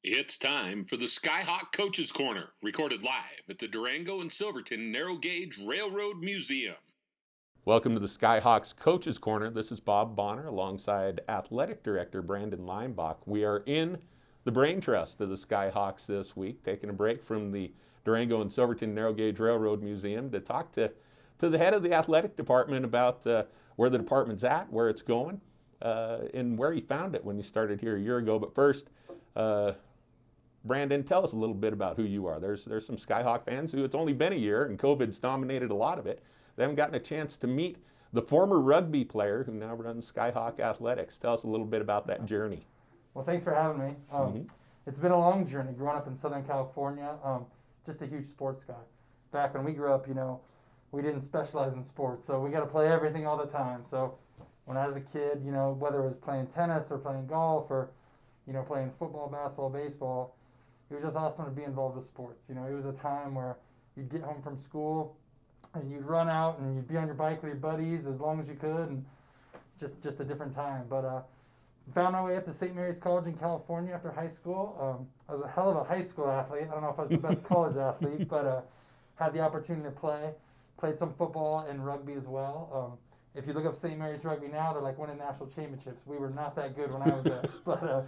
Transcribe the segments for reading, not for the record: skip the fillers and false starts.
It's time for the Skyhawks Coaches Corner, recorded live at the Durango and Silverton Narrow Gauge Railroad Museum. Welcome to the Skyhawks Coaches Corner. This is Bob Bonner alongside Athletic Director Brandon Leimbach. We are in the brain trust of the Skyhawks this week, taking a break from the Durango and Silverton Narrow Gauge Railroad Museum to talk to the head of the athletic department about where the department's at, where it's going, and where he found it when he started here a year ago. But first, Brandon, tell us a little bit about who you are. There's some Skyhawk fans who it's only been a year, and COVID's dominated a lot of it. They haven't gotten a chance to meet the former rugby player who now runs Skyhawk Athletics. Tell us a little bit about that journey. Well, thanks for having me. It's been a long journey growing up in Southern California. Just a huge sports guy. Back when we grew up, we didn't specialize in sports, so we got to play everything all the time. So when I was a kid, whether it was playing tennis or playing golf or, playing football, basketball, baseball, it was just awesome to be involved with sports. It was a time where you'd get home from school and you'd run out and you'd be on your bike with your buddies as long as you could, and just a different time. But found my way up to St. Mary's College in California after high school. I was a hell of a high school athlete. I don't know if I was the best college athlete, but had the opportunity to played some football and rugby as well. If you look up St. Mary's rugby now, they're like winning national championships. We were not that good when I was there, but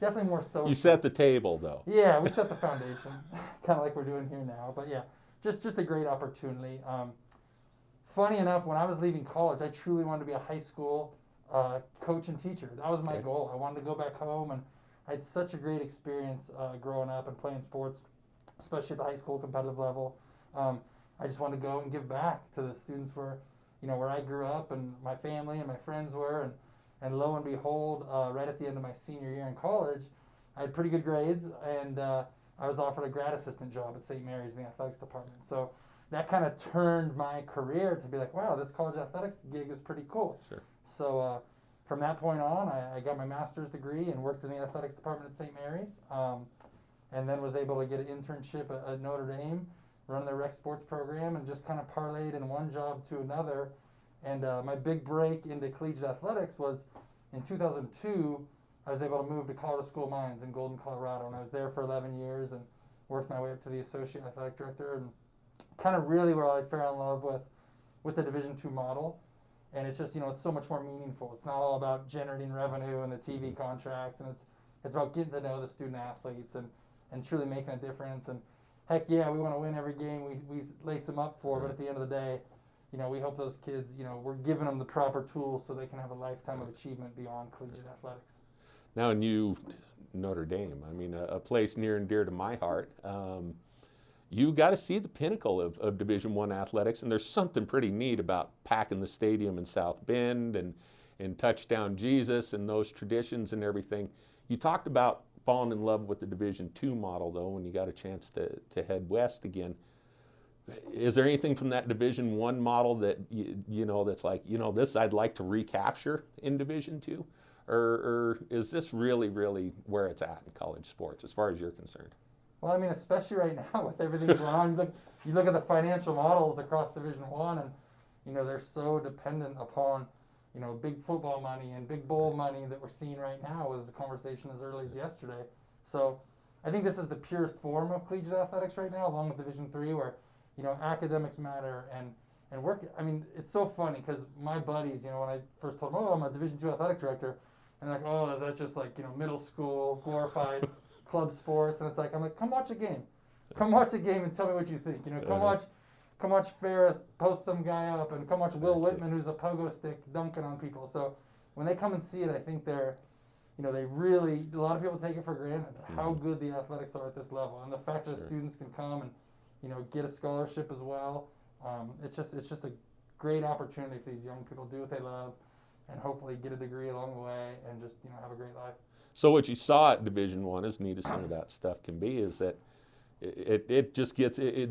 definitely more social. You set the table, though. Yeah, we set the foundation, kind of like we're doing here now. But yeah, just a great opportunity. Funny enough, when I was leaving college, I truly wanted to be a high school coach and teacher. That was my goal. I wanted to go back home, and I had such a great experience growing up and playing sports, especially at the high school competitive level. I just wanted to go and give back to the students where I grew up and my family and my friends were, and lo and behold, right at the end of my senior year in college, I had pretty good grades, and I was offered a grad assistant job at St. Mary's in the athletics department. So that kind of turned my career to be like, wow, this college athletics gig is pretty cool. Sure. So from that point on, I got my master's degree and worked in the athletics department at St. Mary's, and then was able to get an internship at Notre Dame, run their rec sports program, and just kind of parlayed in one job to another. And my big break into collegiate athletics was in 2002. I was able to move to Colorado School of Mines in Golden, Colorado, and I was there for 11 years and worked my way up to the associate athletic director, and kind of really where I fell in love with the Division II model. And it's just, it's so much more meaningful. It's not all about generating revenue and the TV contracts, and it's about getting to know the student athletes and truly making a difference. And heck yeah, we want to win every game we lace them up for, but at the end of the day, we hope those kids, we're giving them the proper tools so they can have a lifetime of achievement beyond collegiate athletics. Now, Notre Dame, a place near and dear to my heart. You got to see the pinnacle of Division I athletics, and there's something pretty neat about packing the stadium in South Bend and Touchdown Jesus and those traditions and everything. You talked about falling in love with the Division II model, though, when you got a chance to head west again. Is there anything from that Division I model that that's like, this I'd like to recapture in Division II? Or is this really, really where it's at in college sports as far as you're concerned? Well, especially right now with everything going on, you look at the financial models across Division I, and they're so dependent upon big football money and big bowl money that we're seeing right now. Was a conversation as early as yesterday. So I think this is the purest form of collegiate athletics right now, along with Division III, where academics matter and work. It's so funny because my buddies, when I first told them, I'm a Division II athletic director, and they're like, oh, is that just like middle school glorified club sports? And I'm like, come watch a game. Come watch a game and tell me what you think. Come watch Ferris post some guy up, and come watch Will Whitman, who's a pogo stick dunking on people. So when they come and see it, I think they're, they really, a lot of people take it for granted how good the athletics are at this level, and the fact that students can come and get a scholarship as well. It's just a great opportunity for these young people to do what they love, and hopefully get a degree along the way, and just have a great life. So what you saw at Division I, as neat as some of that stuff can be, is that it just gets it.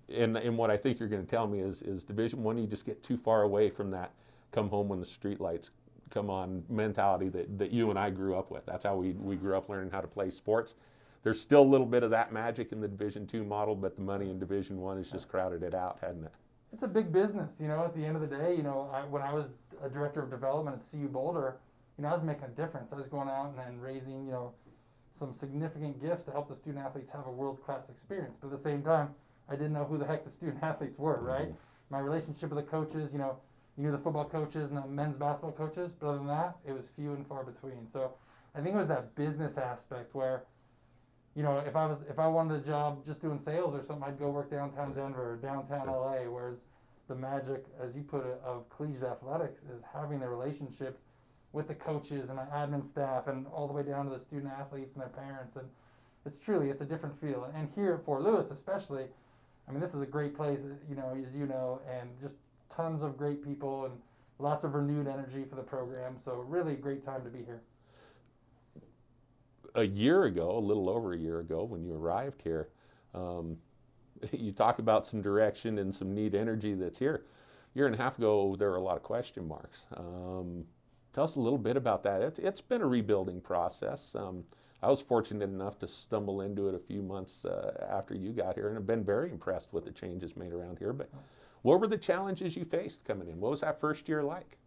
And what I think you're going to tell me is Division I, you just get too far away from that come home when the street lights come on mentality that you and I grew up with. That's how we grew up learning how to play sports. There's still a little bit of that magic in the Division II model, but the money in Division I has just crowded it out, hasn't it? It's a big business, at the end of the day. When I was a director of development at CU Boulder, I was making a difference. I was going out and raising, some significant gifts to help the student athletes have a world-class experience. But at the same time, I didn't know who the heck the student athletes were, right? My relationship with the coaches, you knew the football coaches and the men's basketball coaches, but other than that, it was few and far between. So I think it was that business aspect where, if I wanted a job just doing sales or something, I'd go work downtown Denver or downtown LA, whereas the magic, as you put it, of collegiate athletics is having the relationships with the coaches and the admin staff and all the way down to the student athletes and their parents. And it's a different feel. And here at Fort Lewis especially, I mean, this is a great place, as you know, and just tons of great people and lots of renewed energy for the program. So really a great time to be here. A little over a year ago, when you arrived here, you talk about some direction and some neat energy that's here. A year and a half ago, there were a lot of question marks. Tell us a little bit about that. It's been a rebuilding process. I was fortunate enough to stumble into it a few months after you got here, and I've been very impressed with the changes made around here. But what were the challenges you faced coming in? What was that first year like?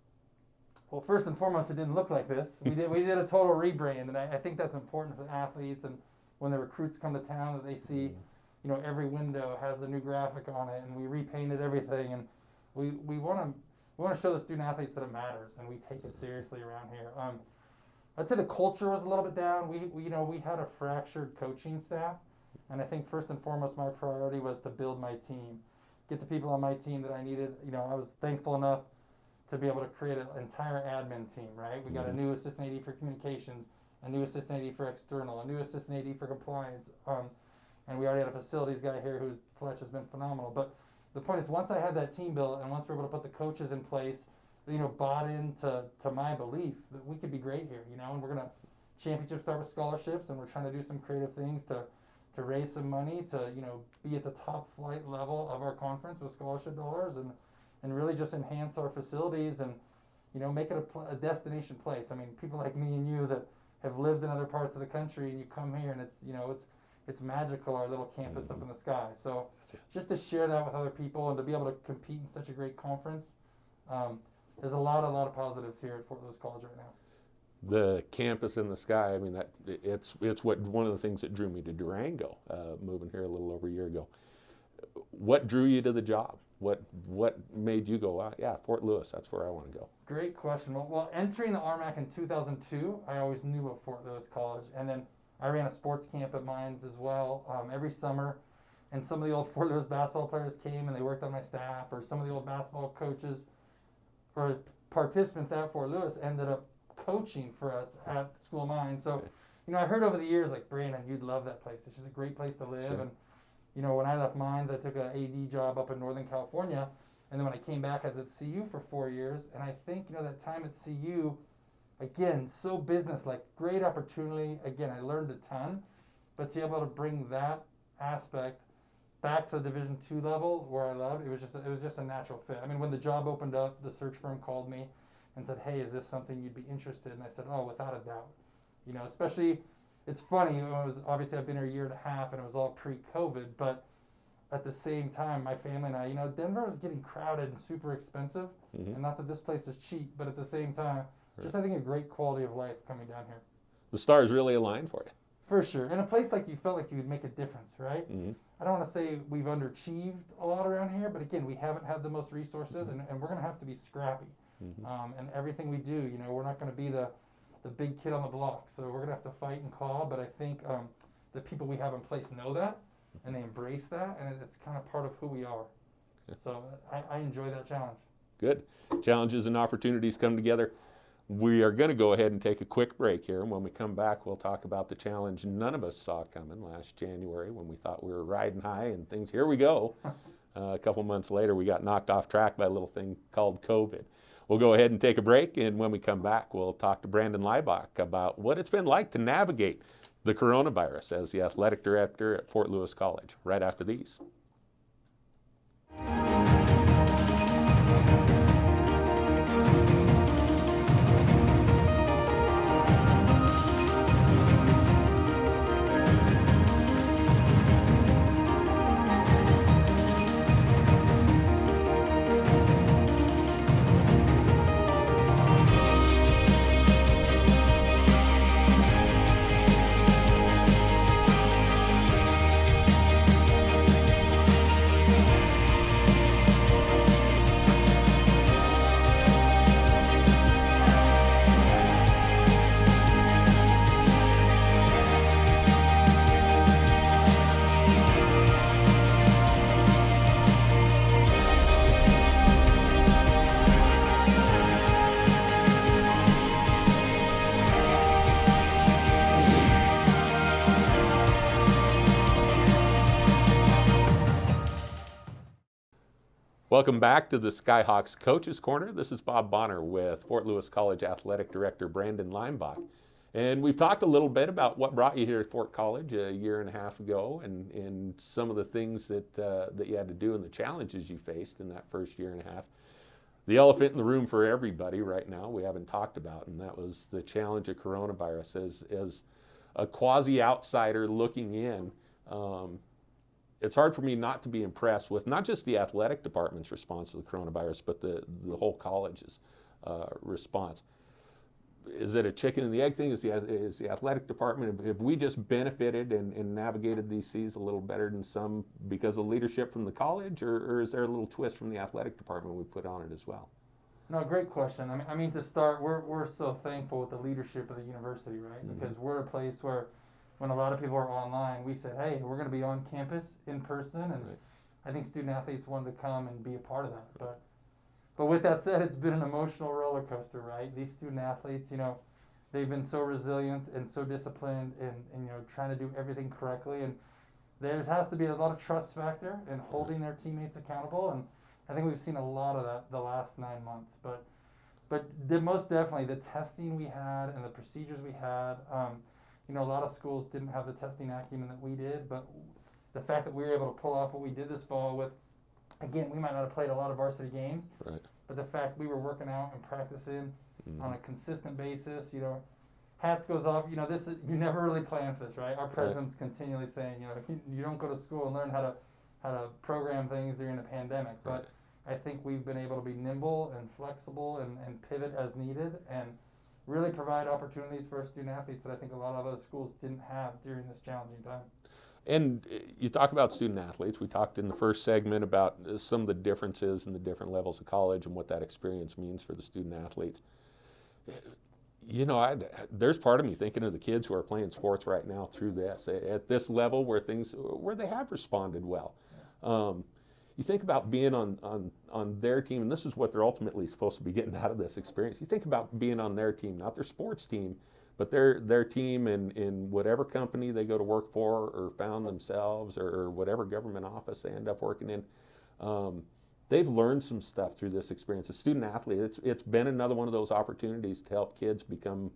Well, first and foremost, it didn't look like this. We did a total rebrand, and I think that's important for the athletes and when the recruits come to town that they see, every window has a new graphic on it, and we repainted everything, and we want to show the student athletes that it matters, and we take it seriously around here. I'd say the culture was a little bit down. We had a fractured coaching staff, and I think first and foremost my priority was to build my team, get the people on my team that I needed. I was thankful enough to be able to create an entire admin team, right? We got a new assistant AD for communications, a new assistant AD for external, a new assistant AD for compliance, and we already had a facilities guy here whose Fletch has been phenomenal. But the point is, once I had that team built and once we were able to put the coaches in place, bought into my belief that we could be great here, and we're going to championship start with scholarships, and we're trying to do some creative things to raise some money to, be at the top flight level of our conference with scholarship dollars and really just enhance our facilities and, make it a destination place. I mean, people like me and you that have lived in other parts of the country, and you come here and it's magical, our little campus up in the sky. So just to share that with other people and to be able to compete in such a great conference, there's a lot of positives here at Fort Lewis College right now. The campus in the sky, I mean, it's one of the things that drew me to Durango, moving here a little over a year ago. What drew you to the job? What made you go, yeah, Fort Lewis, that's where I want to go? Great question. Well, entering the RMAC in 2002, I always knew of Fort Lewis College, and then I ran a sports camp at Mines as well every summer, and some of the old Fort Lewis basketball players came and they worked on my staff, or some of the old basketball coaches or participants at Fort Lewis ended up coaching for us at School of Mines. So, I heard over the years, like, Brandon, you'd love that place. It's just a great place to live. Sure. And, when I left Mines, I took an AD job up in Northern California. And then when I came back, I was at CU for 4 years. And I think, that time at CU, again, so business-like, great opportunity. Again, I learned a ton. But to be able to bring that aspect back to the Division II level where I loved, it was just a natural fit. I mean, when the job opened up, the search firm called me and said, hey, is this something you'd be interested in? And I said, oh, without a doubt. Especially, it's funny, obviously I've been here a year and a half and it was all pre-COVID, but at the same time, my family and I, Denver was getting crowded and super expensive, and not that this place is cheap, but at the same time, just I think a great quality of life coming down here. The stars really aligned for you. For sure. In a place like you felt like you would make a difference, right? I don't want to say we've underachieved a lot around here, but again, we haven't had the most resources, and we're going to have to be scrappy. And everything we do, we're not going to be the big kid on the block. So we're going to have to fight and claw, but I think the people we have in place know that, and they embrace that, and it's kind of part of who we are. So I enjoy that challenge. Good. Challenges and opportunities come together. We are going to go ahead and take a quick break here, and when we come back, we'll talk about the challenge none of us saw coming last January when we thought we were riding high and things. Here we go. A couple months later, we got knocked off track by a little thing called COVID. We'll go ahead and take a break, and when we come back, we'll talk to Brandon Leimbach about what it's been like to navigate the coronavirus as the athletic director at Fort Lewis College, right after these. Welcome back to the Skyhawks Coaches Corner. This is Bob Bonner with Fort Lewis College Athletic Director Brandon Leimbach. And we've talked a little bit about what brought you here at Fort College a year and a half ago, and some of the things that you had to do and the challenges you faced in that first year and a half. The elephant in the room for everybody right now we haven't talked about, and that was the challenge of coronavirus. As a quasi-outsider looking in, it's hard for me not to be impressed with not just the athletic department's response to the coronavirus, but the whole college's response. Is it a chicken and the egg thing? Is the athletic department, have we just benefited and navigated these seas a little better than some because of leadership from the college, or is there a little twist from the athletic department we put on it as well? No, great question. I mean to start, we're so thankful with the leadership of the university, right? Mm-hmm. Because we're a place where, when a lot of people are online, we said, hey, we're going to be on campus in person, and Right. I think student athletes wanted to come and be a part of that. But with that said, it's been an emotional roller coaster, right? These student athletes, they've been so resilient and so disciplined and trying to do everything correctly. And there has to be a lot of trust factor in holding their teammates accountable. And I think we've seen a lot of that the last 9 months. But most definitely the testing we had and the procedures we had, a lot of schools didn't have the testing acumen that we did. But the fact that we were able to pull off what we did this fall with, again, we might not have played a lot of varsity games, Right. but the fact we were working out and practicing on a consistent basis, hats goes off. This is, you never really plan for this, right? Our president's continually saying, you don't go to school and learn how to program things during a pandemic. But Right. I think we've been able to be nimble and flexible and pivot as needed and really provide opportunities for our student athletes that I think a lot of other schools didn't have during this challenging time. And you talk about student athletes. We talked in the first segment about some of the differences in the different levels of college and what that experience means for the student athletes. There's part of me thinking of the kids who are playing sports right now through this, at this level where they have responded well. You think about being on their team, and this is what they're ultimately supposed to be getting out of this experience. You think about being on their team, not their sports team, but their team in whatever company they go to work for or found themselves or whatever government office they end up working in. They've learned some stuff through this experience. As student athlete, it's been another one of those opportunities to help kids become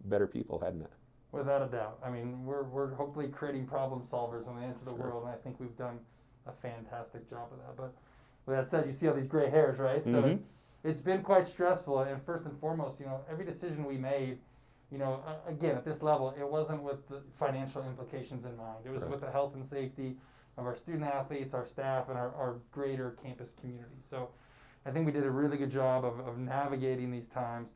better people, hasn't it? Without a doubt. I mean, we're hopefully creating problem solvers when they enter the world, and I think we've done a fantastic job of that. But with that said, you see all these gray hairs, right? So it's been quite stressful. And first and foremost, every decision we made, again, at this level, it wasn't with the financial implications in mind. It was Right. with the health and safety of our student athletes, our staff, and our greater campus community. So I think we did a really good job of navigating these times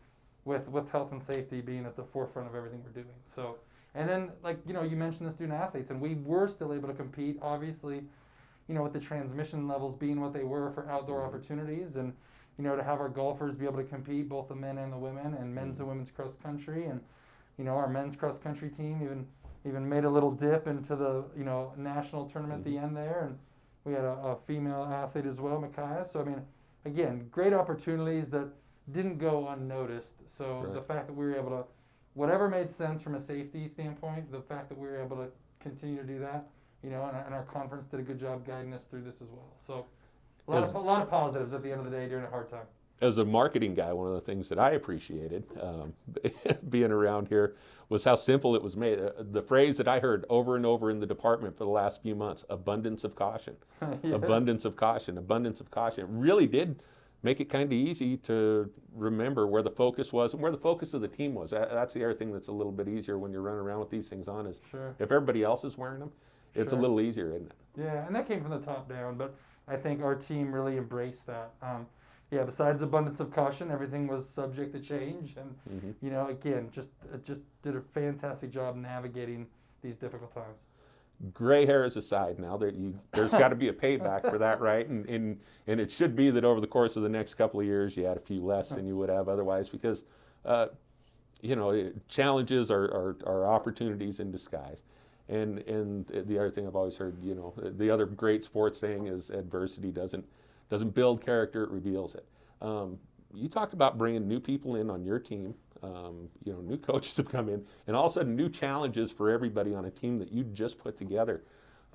with health and safety being at the forefront of everything we're doing. So, and then, you mentioned the student athletes, and we were still able to compete, obviously, with the transmission levels being what they were for outdoor opportunities, and to have our golfers be able to compete, both the men and the women, and men's and women's cross country, and our men's cross country team even made a little dip into the national tournament at the end there, and we had a female athlete as well, Micaiah. So I mean, again, great opportunities that didn't go unnoticed. So Right. the fact that we were able to, whatever made sense from a safety standpoint, the fact that we were able to continue to do that, and our conference did a good job guiding us through this as well. So a lot of positives at the end of the day during a hard time. As a marketing guy, one of the things that I appreciated being around here was how simple it was made. The phrase that I heard over and over in the department for the last few months, abundance of caution. Yeah. Abundance of caution, abundance of caution. It really did make it kind of easy to remember where the focus was and where the focus of the team was. That's the other thing that's a little bit easier when you're running around with these things on is Sure. if everybody else is wearing them, it's Sure. a little easier, isn't it? Yeah, and that came from the top down, but I think our team really embraced that. Besides abundance of caution, everything was subject to change, and again, just did a fantastic job navigating these difficult times. Gray hairs aside, now there's got to be a payback for that, right? And it should be that over the course of the next couple of years, you had a few less than you would have otherwise, because challenges are opportunities in disguise. And the other thing I've always heard, the other great sports saying is adversity doesn't build character, it reveals it. You talked about bringing new people in on your team. New coaches have come in, and all of a sudden new challenges for everybody on a team that you just put together.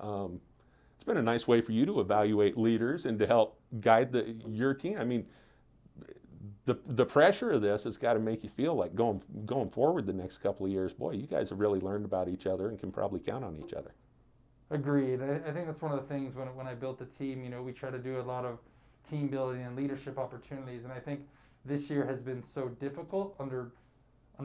It's it's been a nice way for you to evaluate leaders and to help guide your team. I mean, the pressure of this has got to make you feel like going forward the next couple of years, boy, you guys have really learned about each other and can probably count on each other. Agreed. I think that's one of the things when I built the team, we try to do a lot of team building and leadership opportunities. And I think this year has been so difficult under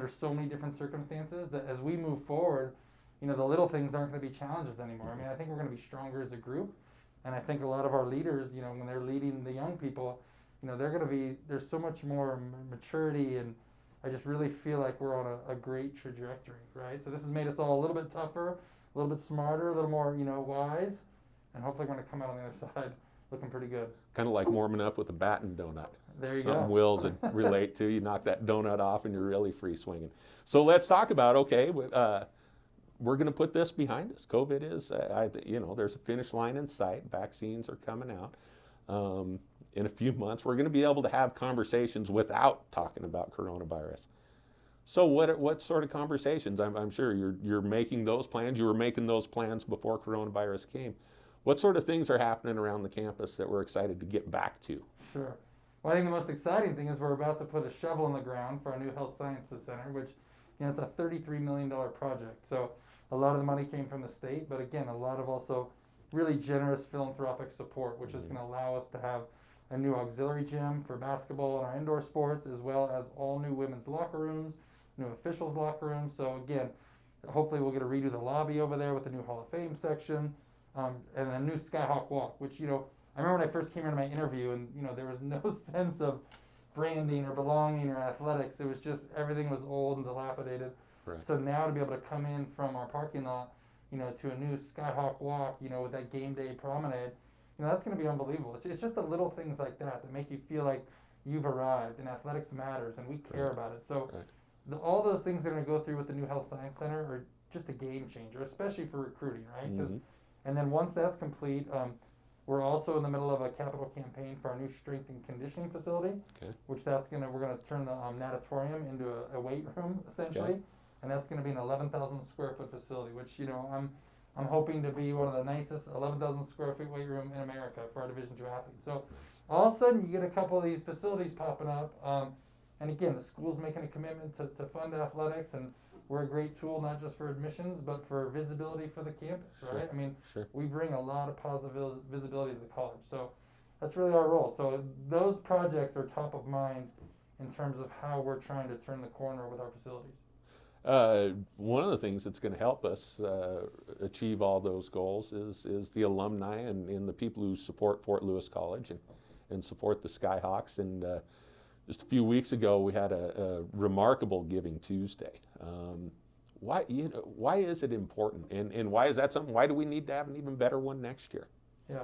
so many different circumstances that as we move forward, the little things aren't going to be challenges anymore. I mean, I think we're going to be stronger as a group. And I think a lot of our leaders, when they're leading the young people, there's so much more maturity, and I just really feel like we're on a great trajectory, right? So this has made us all a little bit tougher, a little bit smarter, a little more, wise, and hopefully we're going to come out on the other side looking pretty good. Kind of like warming up with a bat and donut. There you Something go. Wills would relate to. You knock that donut off and you're really free swinging. So let's talk about, okay, we're going to put this behind us. COVID is, there's a finish line in sight. Vaccines are coming out. In a few months, we're going to be able to have conversations without talking about coronavirus. So what sort of conversations? I'm sure you're making those plans. You were making those plans before coronavirus came. What sort of things are happening around the campus that we're excited to get back to? Sure. Well, I think the most exciting thing is we're about to put a shovel in the ground for our new Health Sciences Center, which, it's a $33 million project. So a lot of the money came from the state, but again, a lot of also really generous philanthropic support, which is going to allow us to have a new auxiliary gym for basketball and our indoor sports, as well as all new women's locker rooms, new officials locker rooms. So again, hopefully we'll get to redo the lobby over there with the new Hall of Fame section, and a new Skyhawk Walk, which, I remember when I first came into my interview and, there was no sense of branding or belonging or athletics. It was just, everything was old and dilapidated. Right. So now to be able to come in from our parking lot, to a new Skyhawk Walk, with that game day promenade, that's going to be unbelievable. It's just the little things like that make you feel like you've arrived and athletics matters and we care about it. So all those things that are going to go through with the new Health Science Center are just a game changer, especially for recruiting, right? And then once that's complete, we're also in the middle of a capital campaign for our new strength and conditioning facility, which we're going to turn the natatorium into a weight room essentially, and that's going to be an 11,000 square foot facility, which I'm hoping to be one of the nicest 11,000 square feet weight room in America for our Division II athletes. So all of a sudden you get a couple of these facilities popping up, and again, the school's making a commitment to fund athletics, and we're a great tool not just for admissions but for visibility for the campus, right? I mean, we bring a lot of positive visibility to the college, so that's really our role. So those projects are top of mind in terms of how we're trying to turn the corner with our facilities. One of the things that's going to help us achieve all those goals is the alumni and the people who support Fort Lewis College and support the Skyhawks. And just a few weeks ago, we had a remarkable Giving Tuesday. Why is it important, and why is that something? Why do we need to have an even better one next year? Yeah.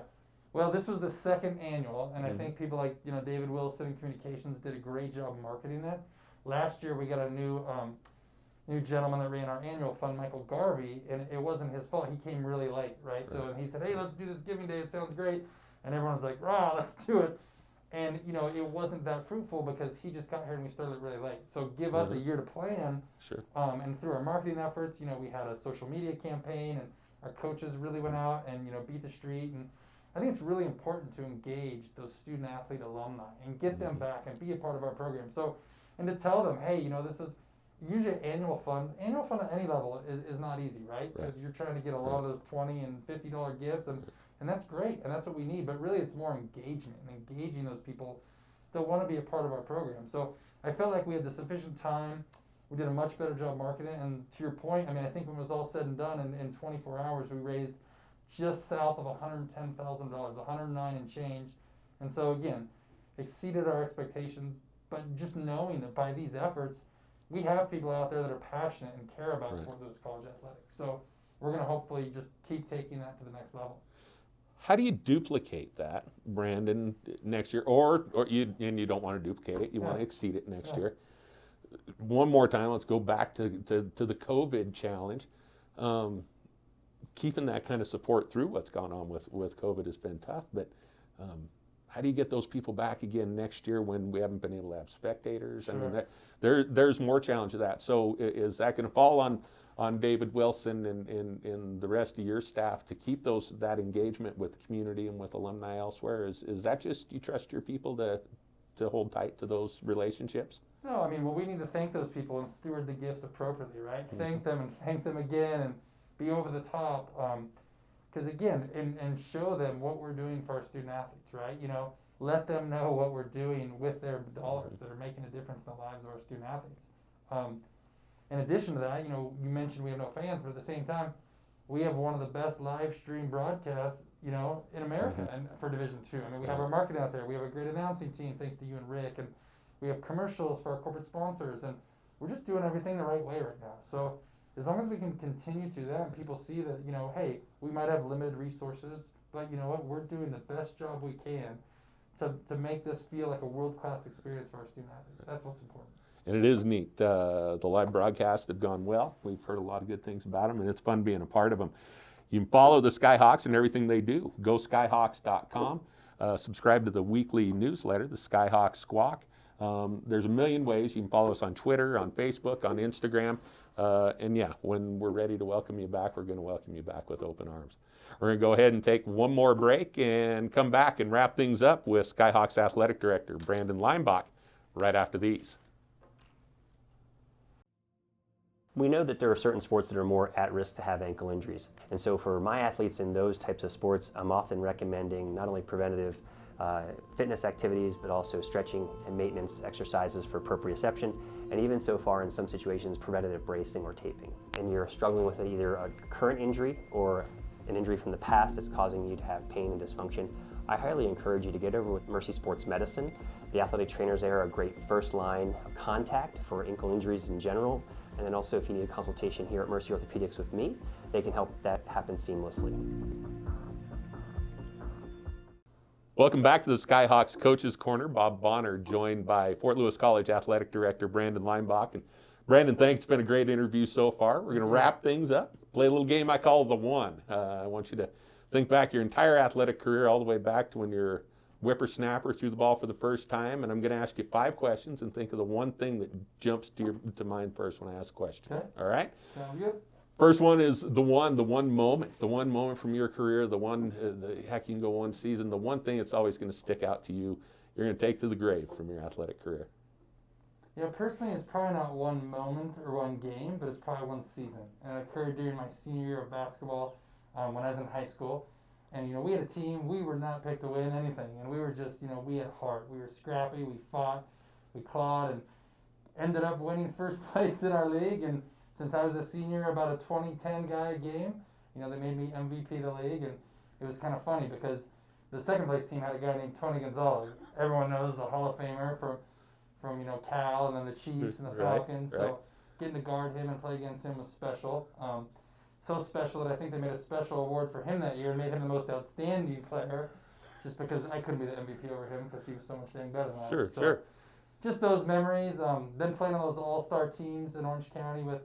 Well, this was the second annual, and I think people like David Wilson in communications did a great job marketing that. Last year, we got a new gentleman that ran our annual fund, Michael Garvey, and it wasn't his fault. He came really late, right? So he said, hey, let's do this Giving Day. It sounds great. And everyone's like, rah, let's do it. And, it wasn't that fruitful because he just got here and we started really late. So give us a year to plan. Sure. And through our marketing efforts, we had a social media campaign, and our coaches really went out and, beat the street. And I think it's really important to engage those student athlete alumni and get them back and be a part of our program. So, and to tell them, hey, this is usually annual fund at any level is not easy, right? Because you're trying to get a lot of those $20 and $50 gifts, and that's great, and that's what we need. But really, it's more engagement and engaging those people that want to be a part of our program. So I felt like we had the sufficient time. We did a much better job marketing, and to your point, I mean, I think when it was all said and done, in 24 hours, we raised just south of $110,000, 109 and change. And so again, exceeded our expectations. But just knowing that by these efforts, we have people out there that are passionate and care about Fort Lewis College athletics. So we're going to hopefully just keep taking that to the next level. How do you duplicate that, Brandon, next year? Or you don't want to duplicate it, you want to exceed it next year. One more time, let's go back to the COVID challenge. Keeping that kind of support through what's gone on with COVID has been tough, but how do you get those people back again next year when we haven't been able to have spectators? Sure. I mean, there's more challenge to that. So is that going to fall on David Wilson and the rest of your staff to keep that engagement with the community and with alumni elsewhere? Is that just you trust your people to hold tight to those relationships? No, I mean, well, we need to thank those people and steward the gifts appropriately, right? Thank them and thank them again and be over the top. Because again, and show them what we're doing for our student athletes, right? Let them know what we're doing with their dollars that are making a difference in the lives of our student athletes. In addition to that, you mentioned we have no fans, but at the same time, we have one of the best live stream broadcasts, in America and for Division II. I mean, we have our marketing out there. We have a great announcing team, thanks to you and Rick, and we have commercials for our corporate sponsors, and we're just doing everything the right way right now. So as long as we can continue to that and people see that, hey, we might have limited resources, but you know what, we're doing the best job we can to make this feel like a world-class experience for our student athletes. That's what's important. And it is neat. The live broadcasts have gone well. We've heard a lot of good things about them, and it's fun being a part of them. You can follow the Skyhawks and everything they do. Go skyhawks.com. Subscribe to the weekly newsletter, the Skyhawks Squawk. There's a million ways. You can follow us on Twitter, on Facebook, on Instagram. And yeah, when we're ready to welcome you back, we're going to welcome you back with open arms. We're going to go ahead and take one more break and come back and wrap things up with Skyhawks Athletic Director Brandon Leimbach right after these. We know that there are certain sports that are more at risk to have ankle injuries. And so for my athletes in those types of sports, I'm often recommending not only preventative fitness activities, but also stretching and maintenance exercises for proprioception, and even so far in some situations, preventative bracing or taping. And you're struggling with either a current injury or an injury from the past that's causing you to have pain and dysfunction, I highly encourage you to get over with Mercy Sports Medicine. The athletic trainers there are a great first line of contact for ankle injuries in general. And then also if you need a consultation here at Mercy Orthopedics with me, they can help that happen seamlessly. Welcome back to the Skyhawks Coaches Corner. Bob Bonner joined by Fort Lewis College Athletic Director Brandon Leimbach. And Brandon, thanks. It's been a great interview so far. We're going to wrap things up, play a little game I call the one. I want you to think back your entire athletic career all the way back to when you're whippersnapper, threw the ball for the first time, and I'm going to ask you 5 questions and think of the one thing that jumps to mind first when I ask a question. Okay. All right? Sounds good. First one is the one moment from your career, the one, heck, you can go one season, the one thing that's always going to stick out to you, you're going to take to the grave from your athletic career. Yeah, personally, it's probably not one moment or one game, but it's probably one season. And it occurred during my senior year of basketball when I was in high school. And, we had a team, we were not picked to win anything. And we were just, we had heart. We were scrappy, we fought, we clawed, and ended up winning first place in our league. And since I was a senior, about a 20-10 guy a game, they made me MVP of the league. And it was kind of funny because the second place team had a guy named Tony Gonzalez. Everyone knows the Hall of Famer from Cal and then the Chiefs and the Falcons. Right. So getting to guard him and play against him was special. So special that I think they made a special award for him that year and made him the most outstanding player, just because I couldn't be the MVP over him because he was so much dang better than I was. Sure. Just those memories. Then playing on those all-star teams in Orange County with,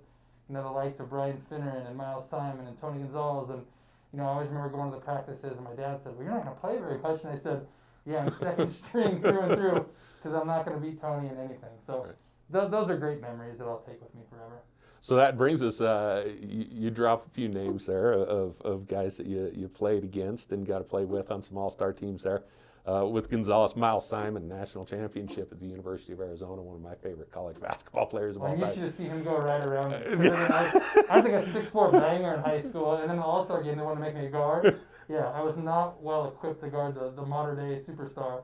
the likes of Brian Finneran and Miles Simon and Tony Gonzalez. And, I always remember going to the practices and my dad said, well, you're not going to play very much. And I said, yeah, I'm second string through and through because I'm not going to beat Tony in anything. So those are great memories that I'll take with me forever. So that brings us, you drop a few names there of guys that you played against and got to play with on some all-star teams there. With Gonzalez, Miles Simon, national championship at the University of Arizona, one of my favorite college basketball players of all time. You should have seen him go right around. I was like a 6'4" banger in high school, and then the all-star game, they wanted to make me a guard. Yeah, I was not well equipped to guard the modern-day superstar.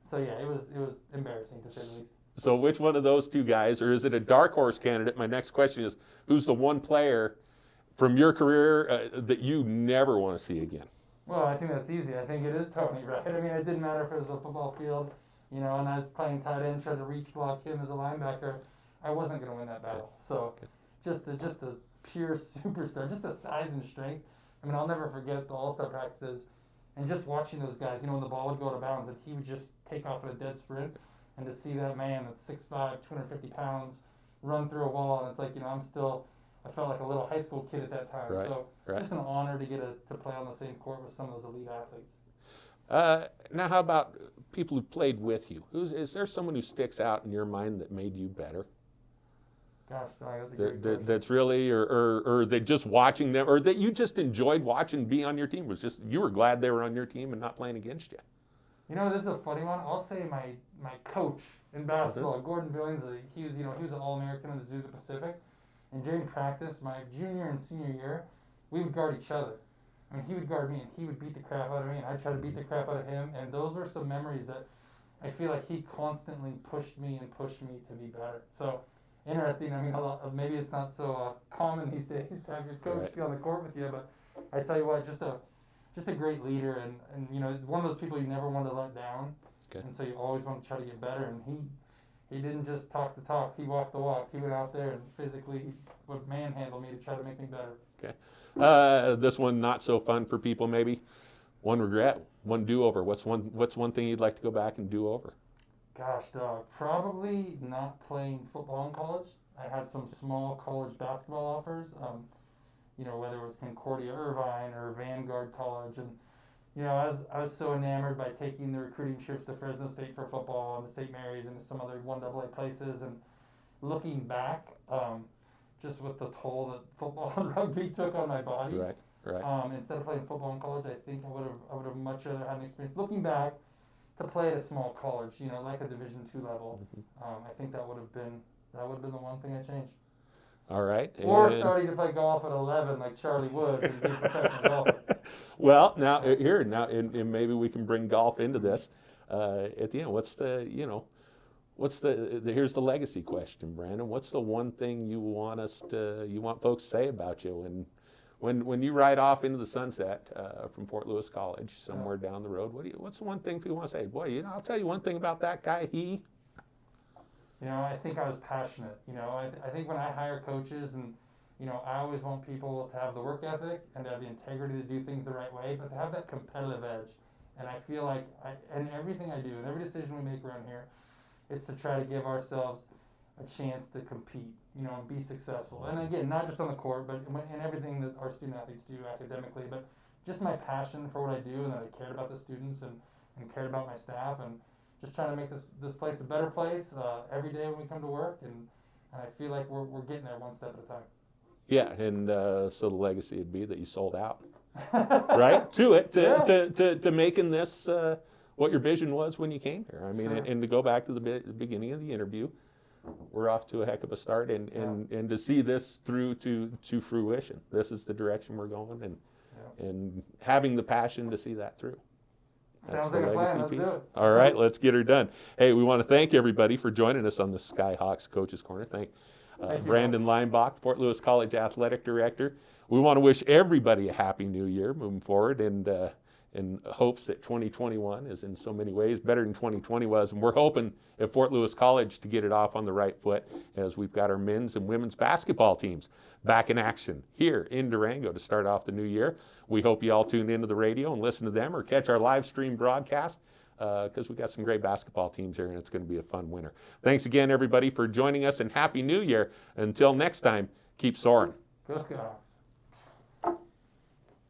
So yeah, it was embarrassing to say the least. So which one of those two guys, or is it a dark horse candidate? My next question is, who's the one player from your career that you never want to see again? Well, I think that's easy. I think it is Tony, right? I mean, it didn't matter if it was the football field, and I was playing tight end, tried to reach block him as a linebacker. I wasn't going to win that battle. So just a pure superstar, just the size and strength. I mean, I'll never forget the all-star practices and just watching those guys, when the ball would go to bounds and he would just take off at a dead sprint. And to see that man that's 6'5", 250 pounds, run through a wall, and it's like, I felt like a little high school kid at that time. Right. Just an honor to get to play on the same court with some of those elite athletes. Now, how about people who played with you? Is there someone who sticks out in your mind that made you better? Gosh, that's a great question. That's really, or that just watching them, or that you just enjoyed watching be on your team, was just, you were glad they were on your team and not playing against you? You know, this is a funny one. I'll say my coach in basketball, Gordon Billings, he was an All-American in the Azusa Pacific. And during practice, my junior and senior year, we would guard each other. I mean, he would guard me, and he would beat the crap out of me, and I'd try to beat the crap out of him. And those were some memories that I feel like he constantly pushed me to be better. So, interesting. I mean, maybe it's not so common these days to have your coach be on the court with you, but I tell you what, just a great leader, and one of those people you never want to let down. Okay. And so you always want to try to get better. And he didn't just talk the talk; he walked the walk. He went out there and physically would manhandle me to try to make me better. Okay. This one not so fun for people maybe. One regret, one do-over. What's one thing you'd like to go back and do over? Gosh, dog, probably not playing football in college. I had some small college basketball offers, whether it was Concordia Irvine or Vanguard College. And, I was so enamored by taking the recruiting trips to Fresno State for football and to St. Mary's and to some other 1AA places. And looking back, just with the toll that football and rugby took on my body, Right. instead of playing football in college, I think I would have much rather had an experience. Looking back, to play at a small college, like a Division II level, I think that would have been the one thing I changed. All right. Or starting to play golf at 11 like Charlie Woods and be a professional golfer. Well, now and maybe we can bring golf into this at the end. Here's the legacy question, Brandon. What's the one thing you want folks to say about you when you ride off into the sunset from Fort Lewis College somewhere down the road? What's the one thing people want to say? Boy, I'll tell you one thing about that guy. I think I was passionate. I think when I hire coaches, and I always want people to have the work ethic and to have the integrity to do things the right way, but to have that competitive edge. And I feel like in everything I do, and every decision we make around here, it's to try to give ourselves a chance to compete, and be successful. And again, not just on the court, but in everything that our student athletes do academically, but just my passion for what I do, and that I cared about the students and cared about my staff, and just trying to make this place a better place every day when we come to work. And I feel like we're getting there one step at a time. Yeah, and so the legacy would be that you sold out, right? To making this what your vision was when you came here. I mean, and to go back to the beginning of the interview, we're off to a heck of a start, and to see this through to fruition. This is the direction we're going, and having the passion to see that through. That's Sounds like a plan. Let's do it. All right, let's get her done. Hey, we want to thank everybody for joining us on the Skyhawks Coaches Corner. Thank Brandon Leimbach, Fort Lewis College Athletic Director. We want to wish everybody a happy new year moving forward, and in hopes that 2021 is in so many ways better than 2020 was. And we're hoping at Fort Lewis College to get it off on the right foot, as we've got our men's and women's basketball teams back in action here in Durango to start off the new year. We hope you all tune into the radio and listen to them, or catch our live stream broadcast, because we've got some great basketball teams here, and it's going to be a fun winter. Thanks again, everybody, for joining us, and Happy New Year. Until next time, keep soaring. Go Skyhawks.